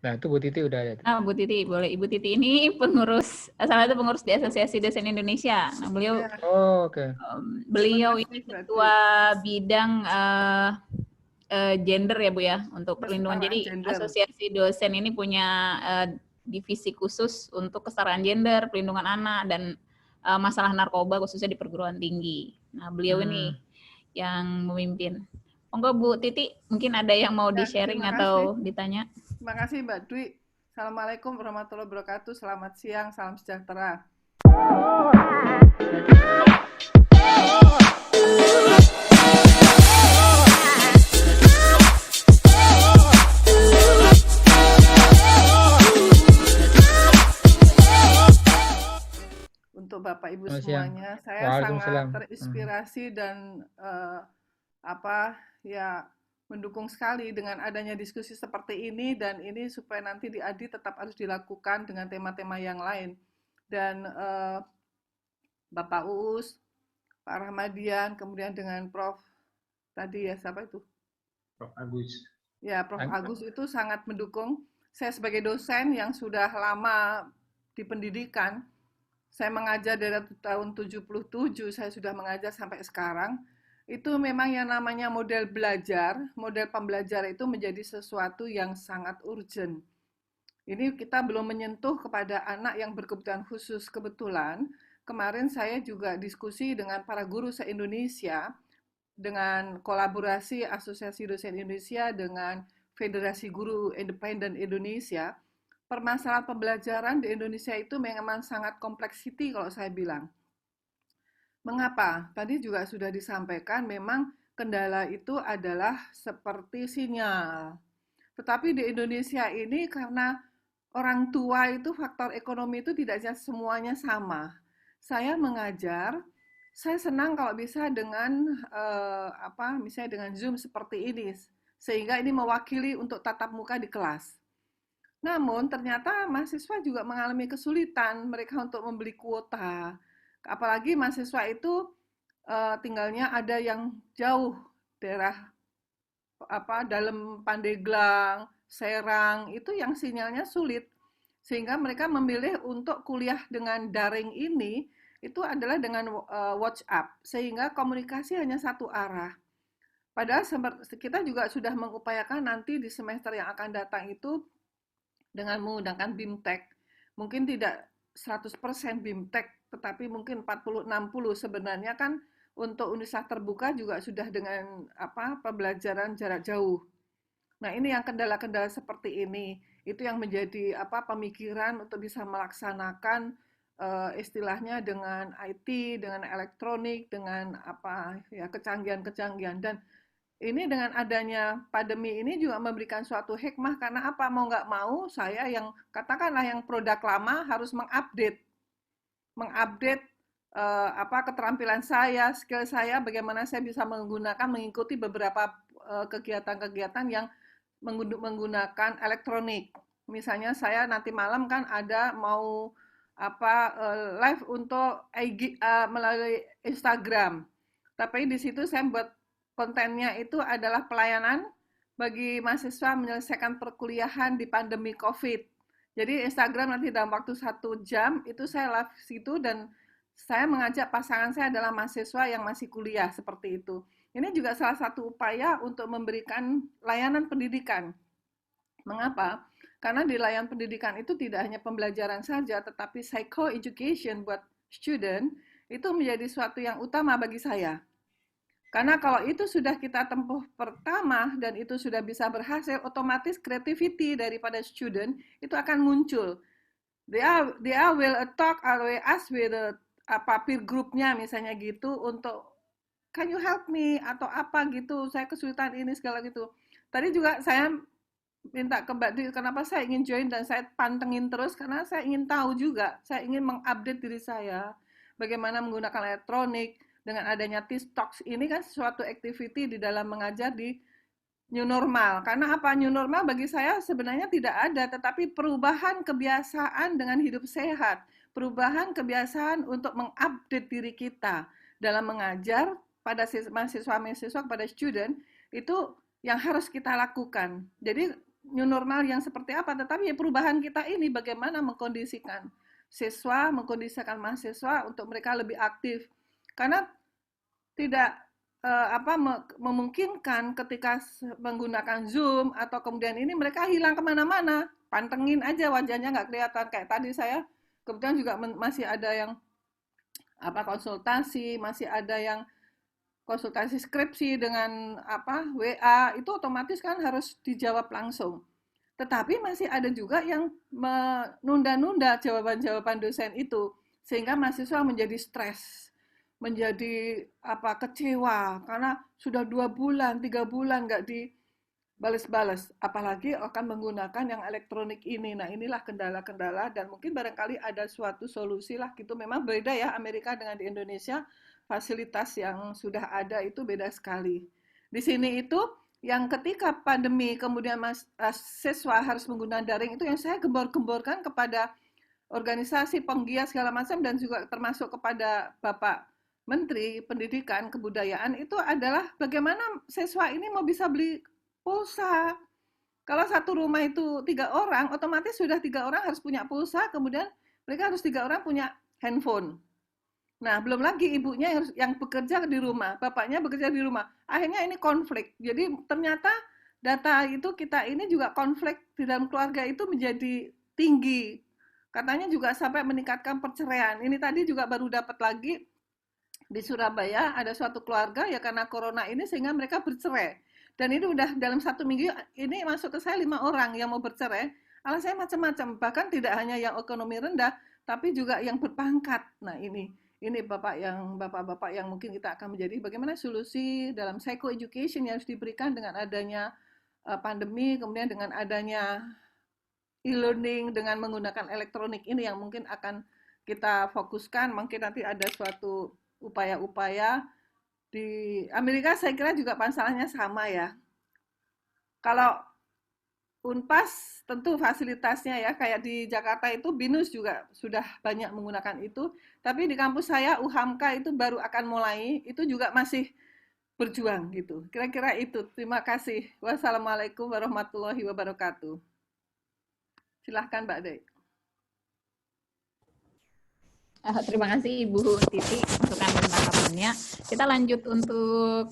Nah, itu Bu Titi udah ada. Bu Titi, boleh. Ibu Titi ini salah satu pengurus di Asosiasi Dosen Indonesia. Nah, beliau ini ketua bidang gender ya Bu ya, untuk perlindungan. Jadi Asosiasi Dosen ini punya divisi khusus untuk kesetaraan gender, perlindungan anak, dan masalah narkoba khususnya di perguruan tinggi. Nah, beliau ini yang memimpin. Monggo Bu Titi, mungkin ada yang mau di-sharing atau ditanya. Terima kasih Mbak Dwi. Assalamualaikum warahmatullahi wabarakatuh. Selamat siang, salam sejahtera. Untuk Bapak Ibu semuanya, saya sangat terinspirasi dan mendukung sekali dengan adanya diskusi seperti ini, dan ini supaya nanti di ADI tetap harus dilakukan dengan tema-tema yang lain. Dan Bapak Uus, Pak Rahmadian, kemudian dengan Prof. Tadi ya, siapa itu? Prof. Agus. Ya, Prof. Agus itu sangat mendukung. Saya sebagai dosen yang sudah lama di pendidikan, saya mengajar dari tahun 77, saya sudah mengajar sampai sekarang. Itu memang yang namanya model pembelajaran itu menjadi sesuatu yang sangat urgent. Ini kita belum menyentuh kepada anak yang berkebutuhan khusus. Kebetulan, kemarin saya juga diskusi dengan para guru se-Indonesia, dengan kolaborasi Asosiasi Dosen Indonesia dengan Federasi Guru Independen Indonesia. Permasalahan pembelajaran di Indonesia itu memang sangat kompleksiti kalau saya bilang. Mengapa? Tadi juga sudah disampaikan, memang kendala itu adalah seperti sinyal. Tetapi di Indonesia ini karena orang tua itu faktor ekonomi itu tidak semuanya sama. Saya mengajar, saya senang kalau bisa dengan misalnya dengan Zoom seperti ini, sehingga ini mewakili untuk tatap muka di kelas. Namun ternyata mahasiswa juga mengalami kesulitan mereka untuk membeli kuota. Apalagi mahasiswa itu tinggalnya ada yang jauh, daerah dalam Pandeglang, Serang, itu yang sinyalnya sulit. Sehingga mereka memilih untuk kuliah dengan daring ini, itu adalah dengan WhatsApp, sehingga komunikasi hanya satu arah. Padahal kita juga sudah mengupayakan nanti di semester yang akan datang itu dengan menggunakan BIMTEK. Mungkin tidak 100% BIMTEK, tetapi mungkin 40-60 sebenarnya kan untuk universitas terbuka juga sudah dengan pembelajaran jarak jauh. Nah, ini yang kendala-kendala seperti ini, itu yang menjadi pemikiran untuk bisa melaksanakan istilahnya dengan IT, dengan elektronik, dengan kecanggihan-kecanggihan. Dan ini dengan adanya pandemi ini juga memberikan suatu hikmah, karena mau nggak mau saya yang katakanlah yang produk lama harus mengupdate keterampilan saya, skill saya, bagaimana saya bisa mengikuti beberapa kegiatan-kegiatan yang menggunakan elektronik. Misalnya saya nanti malam kan ada mau live untuk melalui Instagram. Tapi di situ saya buat kontennya itu adalah pelayanan bagi mahasiswa menyelesaikan perkuliahan di pandemi COVID. Jadi Instagram nanti dalam waktu 1 jam itu saya live situ, dan saya mengajak pasangan saya adalah mahasiswa yang masih kuliah seperti itu. Ini juga salah satu upaya untuk memberikan layanan pendidikan. Mengapa? Karena di layanan pendidikan itu tidak hanya pembelajaran saja, tetapi psycho-education buat student itu menjadi suatu yang utama bagi saya. Karena kalau itu sudah kita tempuh pertama dan itu sudah bisa berhasil, otomatis creativity daripada student itu akan muncul. Dia will talk or ask with peer group-nya misalnya gitu untuk can you help me atau apa gitu, saya kesulitan ini segala gitu. Tadi juga saya minta ke Mbak Dwi, kenapa saya ingin join dan saya pantengin terus, karena saya ingin tahu juga, saya ingin mengupdate diri saya, bagaimana menggunakan elektronik. Dengan adanya TikTok ini kan suatu activity di dalam mengajar di new normal. Karena apa? New normal bagi saya sebenarnya tidak ada, tetapi perubahan kebiasaan dengan hidup sehat, perubahan kebiasaan untuk mengupdate diri kita dalam mengajar pada mahasiswa-mahasiswa, kepada student, itu yang harus kita lakukan. Jadi new normal yang seperti apa, tetapi ya perubahan kita ini bagaimana mengkondisikan siswa, mengkondisikan mahasiswa untuk mereka lebih aktif. Karena tidak memungkinkan ketika menggunakan Zoom atau kemudian ini mereka hilang kemana-mana, pantengin aja wajahnya nggak kelihatan. Kayak tadi saya kebetulan juga masih ada yang konsultasi, masih ada yang konsultasi skripsi dengan WA, itu otomatis kan harus dijawab langsung. Tetapi masih ada juga yang menunda-nunda jawaban-jawaban dosen itu, sehingga mahasiswa menjadi stres, menjadi kecewa, karena sudah 2 bulan, 3 bulan nggak dibales-bales, apalagi akan menggunakan yang elektronik ini. Nah, inilah kendala-kendala, dan mungkin barangkali ada suatu solusi lah gitu. Memang beda ya Amerika dengan di Indonesia, fasilitas yang sudah ada itu beda sekali. Di sini itu yang ketika pandemi kemudian siswa harus menggunakan daring, itu yang saya gembor-gemborkan kepada organisasi penggiat segala macam dan juga termasuk kepada Bapak Menteri Pendidikan Kebudayaan, itu adalah bagaimana siswa ini mau bisa beli pulsa. Kalau satu rumah itu 3 orang, otomatis sudah 3 orang harus punya pulsa, kemudian mereka harus 3 orang punya handphone. Nah, belum lagi ibunya yang bekerja di rumah, bapaknya bekerja di rumah. Akhirnya ini konflik. Jadi ternyata data itu kita ini juga konflik di dalam keluarga itu menjadi tinggi. Katanya juga sampai meningkatkan perceraian. Ini tadi juga baru dapat lagi di Surabaya ada suatu keluarga ya karena corona ini sehingga mereka bercerai. Dan ini udah dalam 1 minggu ini masuk ke saya 5 orang yang mau bercerai. Alasannya macam-macam. Bahkan tidak hanya yang ekonomi rendah, tapi juga yang berpangkat. Nah ini bapak-bapak yang mungkin kita akan menjadi bagaimana solusi dalam psychoeducation yang harus diberikan dengan adanya pandemi, kemudian dengan adanya e-learning dengan menggunakan elektronik ini yang mungkin akan kita fokuskan. Mungkin nanti ada suatu upaya-upaya di Amerika, saya kira juga masalahnya sama ya. Kalau Unpas tentu fasilitasnya ya, kayak di Jakarta itu BINUS juga sudah banyak menggunakan itu, tapi di kampus saya UHAMKA itu baru akan mulai, itu juga masih berjuang gitu. Kira-kira itu. Terima kasih. Wassalamualaikum warahmatullahi wabarakatuh. Silahkan Mbak Dey. Terima kasih Ibu Titi masukan dan tanggapannya. Kita lanjut untuk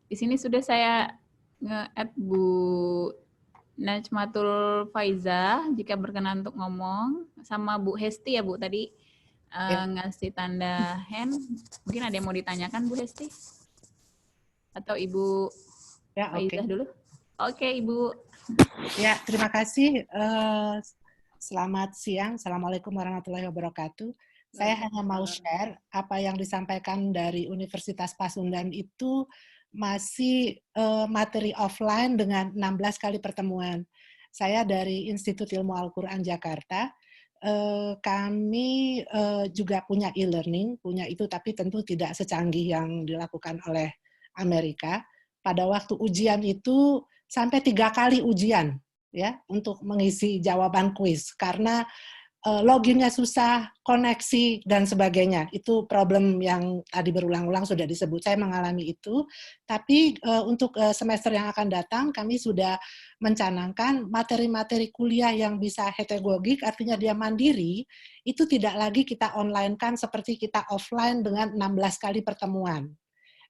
di sini sudah saya nge-add Bu Najmatul Faiza jika berkenan untuk ngomong, sama Bu Hesti ya Bu tadi ngasih tanda hand. Mungkin ada yang mau ditanyakan Bu Hesti atau Ibu Faiza dulu? Oke, Ibu. Ya, terima kasih. Selamat siang. Assalamualaikum warahmatullahi wabarakatuh. Saya hanya mau share apa yang disampaikan dari Universitas Pasundan itu masih materi offline dengan 16 kali pertemuan. Saya dari Institut Ilmu Al-Quran Jakarta. Kami juga punya e-learning, punya itu tapi tentu tidak secanggih yang dilakukan oleh Amerika. Pada waktu ujian itu sampai 3 kali ujian ya untuk mengisi jawaban kuis karena loginnya susah, koneksi dan sebagainya. Itu problem yang tadi berulang-ulang sudah disebut. Saya mengalami itu. Tapi untuk semester yang akan datang kami sudah mencanangkan materi-materi kuliah yang bisa heterogik, artinya dia mandiri, itu tidak lagi kita online-kan seperti kita offline dengan 16 kali pertemuan.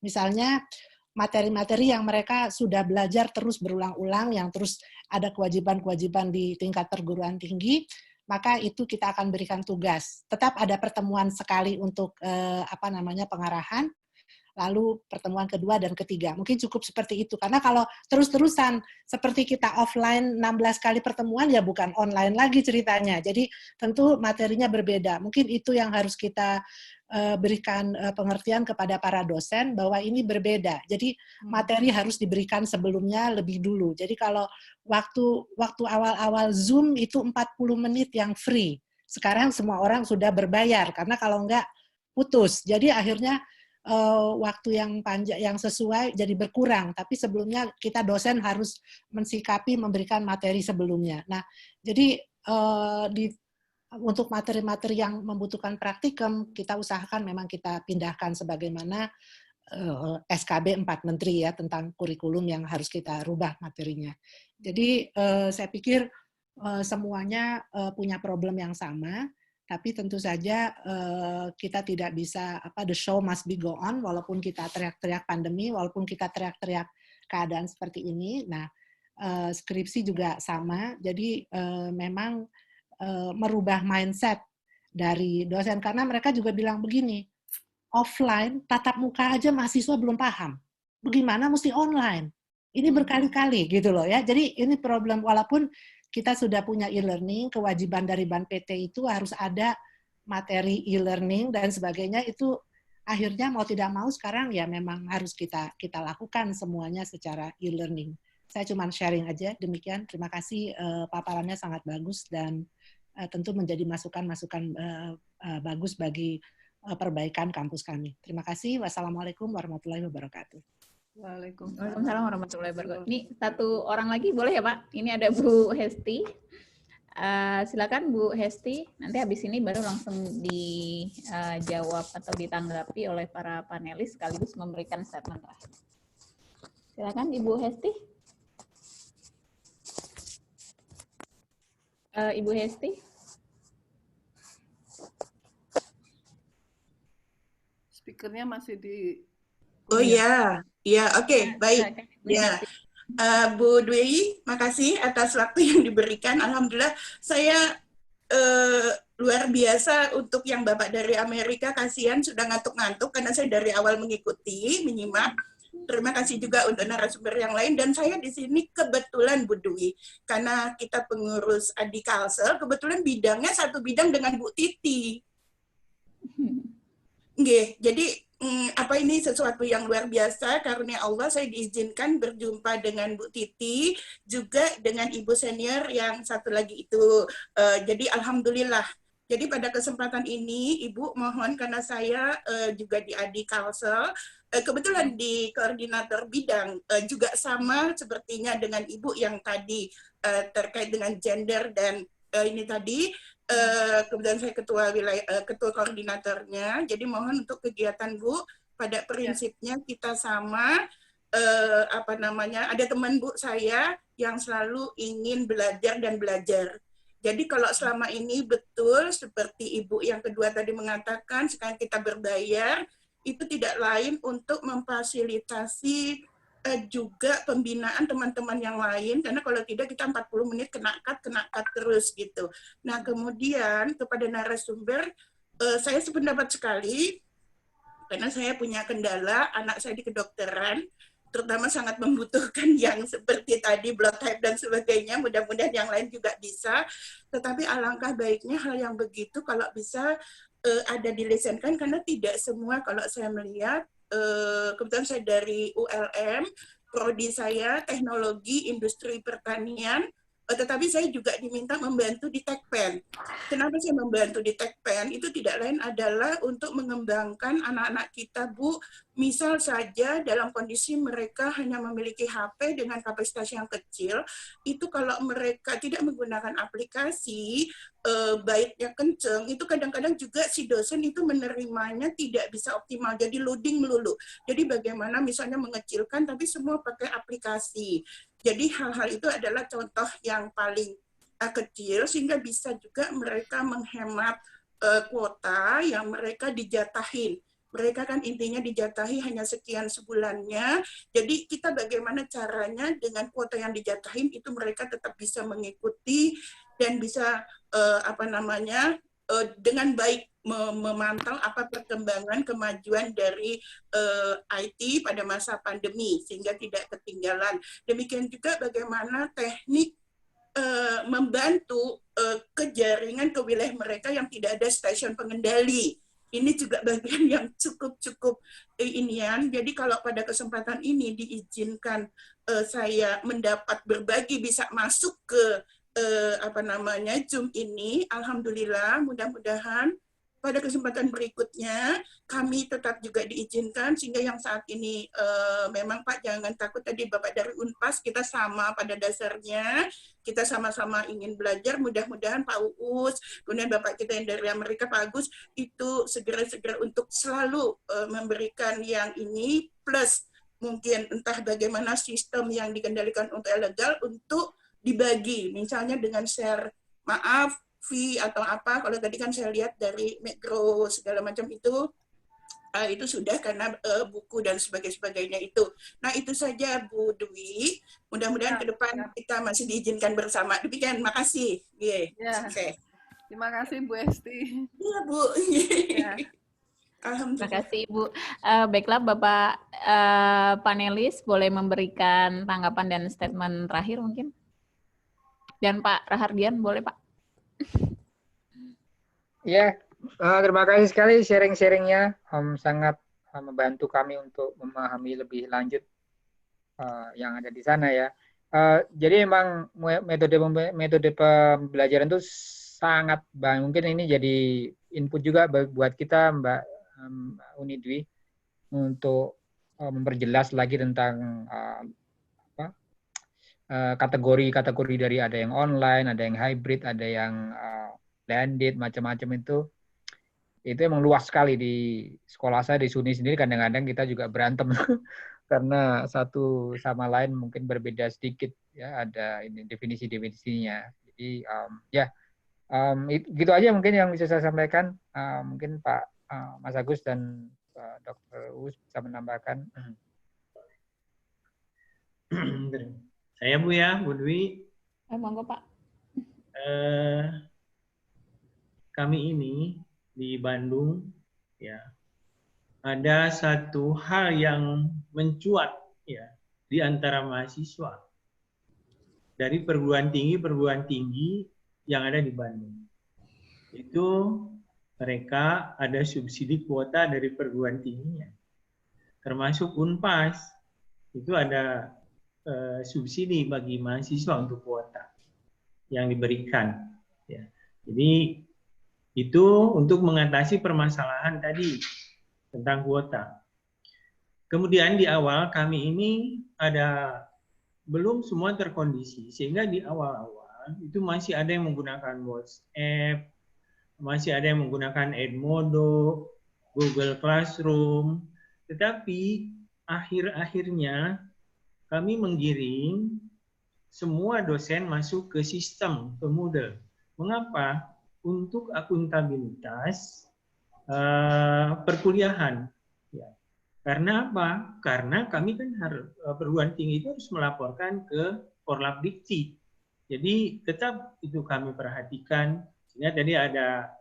Misalnya materi-materi yang mereka sudah belajar terus berulang-ulang, yang terus ada kewajiban-kewajiban di tingkat perguruan tinggi, maka itu kita akan berikan tugas. Tetap ada pertemuan sekali untuk pengarahan, lalu pertemuan kedua dan ketiga. Mungkin cukup seperti itu. Karena kalau terus-terusan seperti kita offline 16 kali pertemuan, ya bukan online lagi ceritanya. Jadi tentu materinya berbeda. Mungkin itu yang harus kita berikan pengertian kepada para dosen bahwa ini berbeda. Jadi materi harus diberikan sebelumnya lebih dulu. Jadi kalau waktu awal-awal Zoom itu 40 menit yang free. Sekarang semua orang sudah berbayar karena kalau enggak putus. Jadi akhirnya waktu yang panjang yang sesuai jadi berkurang. Tapi sebelumnya kita dosen harus mensikapi memberikan materi sebelumnya. Nah, jadi untuk materi-materi yang membutuhkan praktikum, kita usahakan memang kita pindahkan sebagaimana SKB 4 Menteri ya tentang kurikulum yang harus kita rubah materinya. Jadi saya pikir semuanya punya problem yang sama, tapi tentu saja kita tidak bisa the show must be go on walaupun kita teriak-teriak pandemi, walaupun kita teriak-teriak keadaan seperti ini. Nah, skripsi juga sama. Jadi memang merubah mindset dari dosen karena mereka juga bilang begini, offline tatap muka aja mahasiswa belum paham. Bagaimana mesti online? Ini berkali-kali gitu loh ya. Jadi ini problem walaupun kita sudah punya e-learning, kewajiban dari BAN-PT itu harus ada materi e-learning dan sebagainya itu akhirnya mau tidak mau sekarang ya memang harus kita lakukan semuanya secara e-learning. Saya cuma sharing aja demikian. Terima kasih paparannya sangat bagus dan tentu menjadi masukan-masukan bagus bagi perbaikan kampus kami. Terima kasih. Wassalamualaikum warahmatullahi wabarakatuh. Waalaikumsalam warahmatullahi wabarakatuh. Ini satu orang lagi boleh ya Pak? Ini ada Bu Hesti. Silakan Bu Hesti. Nanti habis ini baru langsung dijawab atau ditanggapi oleh para panelis sekaligus memberikan statement terakhir. Silakan Ibu Hesti. Ibu Hesti. Speakernya masih di... Oh iya, oke, baik. Ya, Bu Dwi, makasih atas waktu yang diberikan. Alhamdulillah, saya luar biasa untuk yang Bapak dari Amerika, kasihan sudah ngantuk-ngantuk karena saya dari awal mengikuti, menyimak. Terima kasih juga untuk narasumber yang lain. Dan saya di sini kebetulan Bu Dwi, karena kita pengurus Adikalsel, kebetulan bidangnya satu bidang dengan Bu Titi. Nggih, jadi ini sesuatu yang luar biasa karena Allah saya diizinkan berjumpa dengan Bu Titi, juga dengan Ibu senior yang satu lagi itu. Jadi alhamdulillah. Jadi pada kesempatan ini Ibu mohon karena saya juga di Adikalsel, kebetulan di koordinator bidang juga sama sepertinya dengan Ibu yang tadi terkait dengan gender dan ini tadi. Kemudian saya ketua koordinatornya, jadi mohon untuk kegiatan Bu pada prinsipnya kita sama ada teman Bu saya yang selalu ingin belajar dan belajar. Jadi kalau selama ini betul seperti Ibu yang kedua tadi mengatakan sekarang kita berbayar itu tidak lain untuk memfasilitasi juga pembinaan teman-teman yang lain, karena kalau tidak kita 40 menit kena cut terus gitu. Nah kemudian kepada narasumber, saya sependapat sekali, karena saya punya kendala, anak saya di kedokteran, terutama sangat membutuhkan yang seperti tadi blood type dan sebagainya, mudah-mudahan yang lain juga bisa, tetapi alangkah baiknya hal yang begitu kalau bisa ada dilisenkan, karena tidak semua kalau saya melihat, kebetulan saya dari ULM, prodi saya teknologi industri pertanian, tetapi saya juga diminta membantu di Tekpen. Kenapa saya membantu di Tekpen? Itu tidak lain adalah untuk mengembangkan anak-anak kita, Bu. Misal saja dalam kondisi mereka hanya memiliki HP dengan kapasitas yang kecil, itu kalau mereka tidak menggunakan aplikasi, baiknya kenceng, itu kadang-kadang juga si dosen itu menerimanya tidak bisa optimal, jadi loading melulu. Jadi bagaimana misalnya mengecilkan, tapi semua pakai aplikasi. Jadi hal-hal itu adalah contoh yang paling kecil, sehingga bisa juga mereka menghemat kuota yang mereka dijatahin. Mereka kan intinya dijatahi hanya sekian sebulannya, jadi kita bagaimana caranya dengan kuota yang dijatahin itu mereka tetap bisa mengikuti dan bisa dengan baik memantau apa perkembangan kemajuan dari IT pada masa pandemi sehingga tidak ketinggalan. Demikian juga bagaimana teknik membantu kejaringan ke wilayah mereka yang tidak ada stasiun pengendali. Ini juga bagian yang cukup inian. Jadi kalau pada kesempatan ini diizinkan saya mendapat berbagi bisa masuk ke Zoom ini, alhamdulillah, mudah-mudahan pada kesempatan berikutnya kami tetap juga diizinkan, sehingga yang saat ini memang Pak jangan takut, tadi Bapak dari Unpas, kita sama pada dasarnya, kita sama-sama ingin belajar, mudah-mudahan Pak Uus, kemudian Bapak kita yang dari Amerika, Pak Agus, itu segera-segera untuk selalu memberikan yang ini, plus mungkin entah bagaimana sistem yang dikendalikan untuk ilegal, untuk dibagi, misalnya dengan share, maaf, fee atau apa, kalau tadi kan saya lihat dari Mikro segala macam itu sudah karena buku dan sebagainya itu. Nah itu saja Bu Dwi, mudah-mudahan ke depan kita masih diizinkan bersama. Demikian, makasih. Oke. Terima kasih Bu Esti. Iya Bu. Terima kasih Ibu. Baiklah Bapak panelis boleh memberikan tanggapan dan statement terakhir mungkin. Dan Pak Rahardian boleh Pak. Ya, terima kasih sekali sharing-sharingnya, sangat membantu kami untuk memahami lebih lanjut yang ada di sana ya. Jadi memang metode pembelajaran itu sangat banyak. Mungkin ini jadi input juga buat kita Mbak Unidwi untuk memperjelas lagi tentang kategori-kategori dari ada yang online, ada yang hybrid, ada yang blended, macam-macam itu emang luas sekali di sekolah saya di SUNY sendiri. Kadang-kadang kita juga berantem karena satu sama lain mungkin berbeda sedikit ya, ada ini definisi-definisinya. Jadi gitu aja mungkin yang bisa saya sampaikan. Mungkin Pak Mas Agus dan Dr. Uus bisa menambahkan. Saya Bu ya, Bu Dwi. Monggo Pak. Kami ini di Bandung ya, ada satu hal yang mencuat ya di antara mahasiswa dari perguruan tinggi yang ada di Bandung. Itu mereka ada subsidi kuota dari perguruan tingginya. Termasuk Unpas itu ada subsidi bagi mahasiswa untuk kuota yang diberikan. Ya. Jadi itu untuk mengatasi permasalahan tadi tentang kuota. Kemudian di awal kami ini belum semua terkondisi, sehingga di awal-awal itu masih ada yang menggunakan WhatsApp, masih ada yang menggunakan Edmodo, Google Classroom, tetapi akhir-akhirnya kami menggiring semua dosen masuk ke sistem, ke Moodle. Mengapa? Untuk akuntabilitas perkuliahan. Ya. Karena apa? Karena kami kan perguruan tinggi itu harus melaporkan ke Porlabdikti. Jadi tetap itu kami perhatikan. Sehingga tadi ada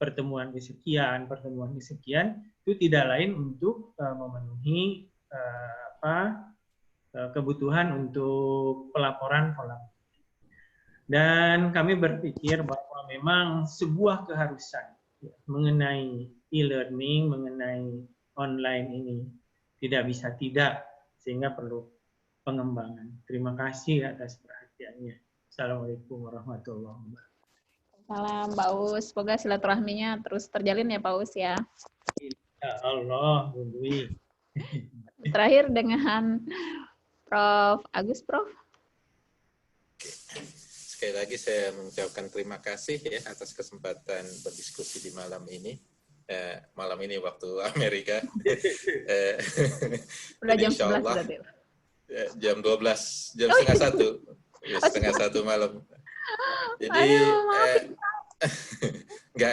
pertemuan kesekian itu tidak lain untuk memenuhi kebutuhan untuk pelaporan Porlabdikti. Dan kami berpikir bahwa memang sebuah keharusan ya, mengenai e-learning, mengenai online ini tidak bisa tidak, sehingga perlu pengembangan. Terima kasih atas perhatiannya. Assalamualaikum warahmatullahi wabarakatuh. Salam Pak Uus, semoga silaturahminya terus terjalin ya Pak Uus ya. Ya Allah, Bu Dwi. Terakhir dengan Prof. Agus, Prof. Sekali lagi saya mengucapkan terima kasih ya atas kesempatan berdiskusi di malam ini. Malam ini waktu Amerika. Udah jam 11 Allah, berarti. Jam 12, jam setengah satu malam. Jadi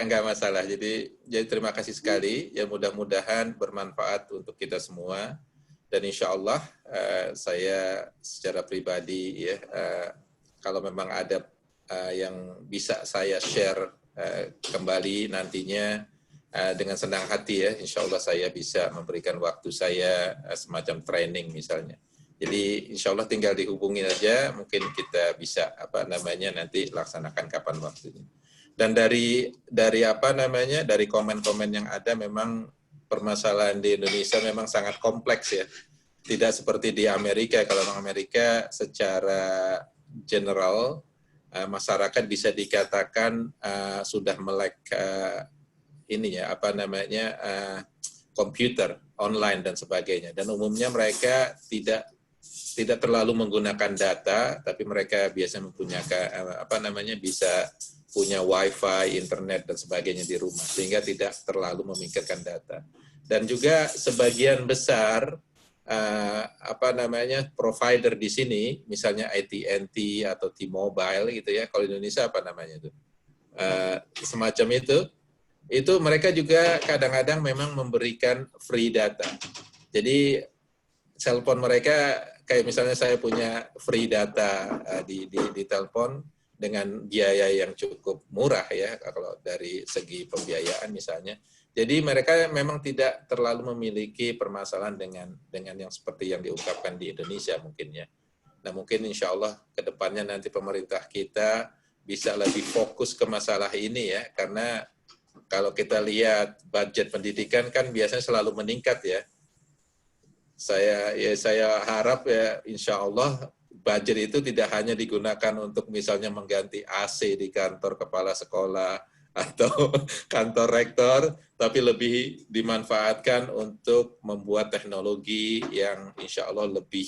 nggak masalah. Jadi terima kasih sekali. Ya mudah-mudahan bermanfaat untuk kita semua. Dan insya Allah saya secara pribadi ya kalau memang ada yang bisa saya share kembali nantinya dengan senang hati ya, insya Allah saya bisa memberikan waktu saya semacam training misalnya. Jadi insya Allah tinggal dihubungin aja, mungkin kita bisa nanti laksanakan kapan waktunya. Dan dari dari komen-komen yang ada memang permasalahan di Indonesia memang sangat kompleks ya. Tidak seperti di Amerika. Kalau Amerika secara general masyarakat bisa dikatakan sudah melek ini ya, apa namanya, komputer online dan sebagainya. Dan umumnya mereka tidak terlalu menggunakan data, tapi mereka biasa mempunyai bisa punya wifi, internet dan sebagainya di rumah, sehingga tidak terlalu memikirkan data. Dan juga sebagian besar provider di sini, misalnya AT&T atau T-Mobile gitu ya, kalau di Indonesia apa namanya itu, semacam itu mereka juga kadang-kadang memang memberikan free data. Jadi telepon mereka kayak misalnya saya punya free data di telepon dengan biaya yang cukup murah ya kalau dari segi pembiayaan misalnya. Jadi mereka memang tidak terlalu memiliki permasalahan dengan yang seperti yang diungkapkan di Indonesia mungkin ya. Nah mungkin insya Allah ke depannya nanti pemerintah kita bisa lebih fokus ke masalah ini ya, karena kalau kita lihat budget pendidikan kan biasanya selalu meningkat ya. Saya harap ya insya Allah budget itu tidak hanya digunakan untuk misalnya mengganti AC di kantor kepala sekolah atau kantor rektor, tapi lebih dimanfaatkan untuk membuat teknologi yang insya Allah lebih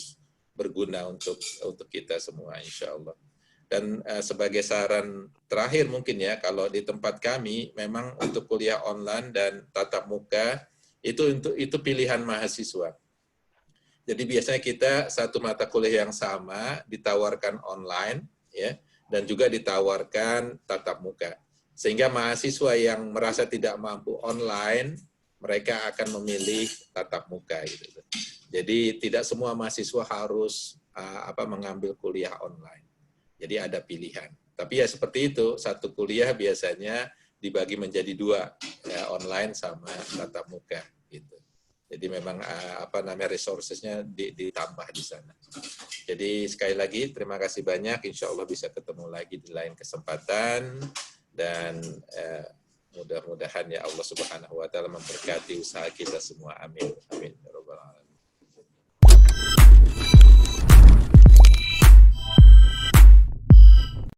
berguna untuk kita semua insya Allah. Dan sebagai saran terakhir mungkin ya, kalau di tempat kami memang untuk kuliah online dan tatap muka itu pilihan mahasiswa. Jadi biasanya kita satu mata kuliah yang sama ditawarkan online ya, dan juga ditawarkan tatap muka. Sehingga mahasiswa yang merasa tidak mampu online, mereka akan memilih tatap muka gitu. Jadi tidak semua mahasiswa harus mengambil kuliah online. Jadi ada pilihan. Tapi ya seperti itu, satu kuliah biasanya dibagi menjadi 2, ya, online sama tatap muka gitu. Jadi memang resources-nya ditambah di sana. Jadi sekali lagi terima kasih banyak. Insya Allah bisa ketemu lagi di lain kesempatan dan mudah-mudahan ya Allah Subhanahu Wa Taala memberkati usaha kita semua. Amin. Amin. Ya Rabbal Alamin.